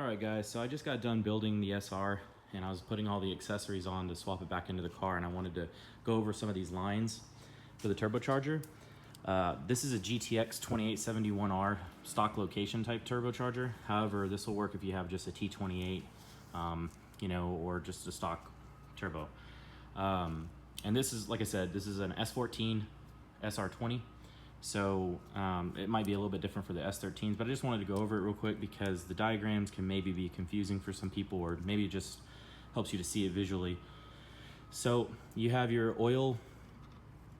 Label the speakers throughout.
Speaker 1: All right guys, so I just got done building the SR and I was putting all the accessories on to swap it back into the car, and I wanted to go over some of these lines for the turbocharger. This is a GTX 2871R stock location type turbocharger. However, this will work if you have just a T28, or just a stock turbo. And this is, like I said, this is an S14 SR20. So it might be a little bit different for the S13s, but I just wanted to go over it real quick because the diagrams can maybe be confusing for some people, or maybe it just helps you to see it visually. So you have your oil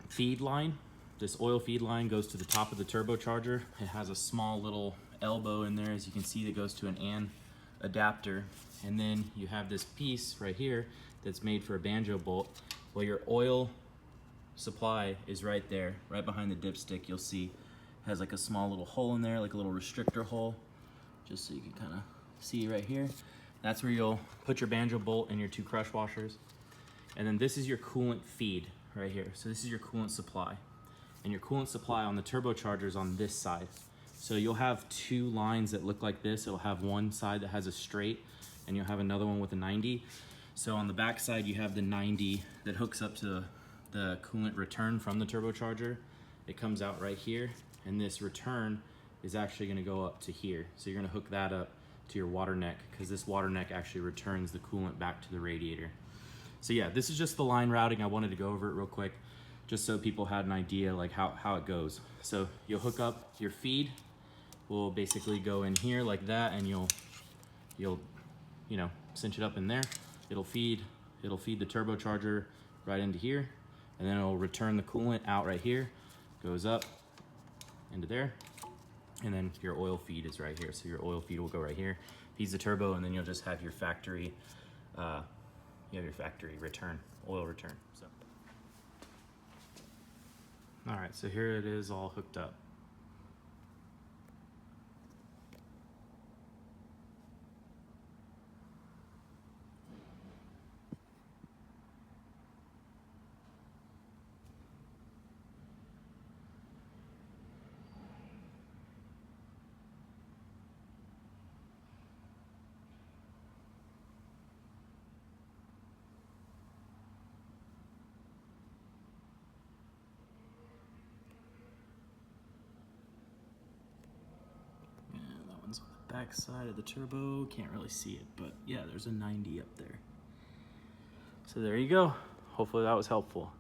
Speaker 1: feed line. This oil feed line goes to the top of the turbocharger. It has a small little elbow in there, as you can see, that goes to an AN adapter. And then you have this piece right here that's made for a banjo bolt. Well, your oil supply is right there, right behind the dipstick. You'll see it has like a small little hole in there, like a little restrictor hole, just so you can kind of see right here. That's where you'll put your banjo bolt and your two crush washers. And then this is your coolant feed right here. So this is your coolant supply. And your coolant supply on the turbocharger is on this side. So you'll have two lines that look like this. It'll have one side that has a straight, and you'll have another one with a 90. So on the back side, you have the 90 that hooks up to the coolant return from the turbocharger. It comes out right here, and this return is actually gonna go up to here. So you're gonna hook that up to your water neck, because this water neck actually returns the coolant back to the radiator. So yeah, this is just the line routing. I wanted to go over it real quick, just so people had an idea like how it goes. So you'll hook up your feed, will basically go in here like that, and you'll cinch it up in there. It'll feed the turbocharger right into here, and then it'll return the coolant out right here, goes up into there, and then your oil feed is right here. So your oil feed will go right here, feeds the turbo, and then you'll just have your factory return, oil return. So all right, so here it is all hooked up. On the back side of the turbo, can't really see it, but yeah, there's a 90 up there. So there you go. Hopefully that was helpful.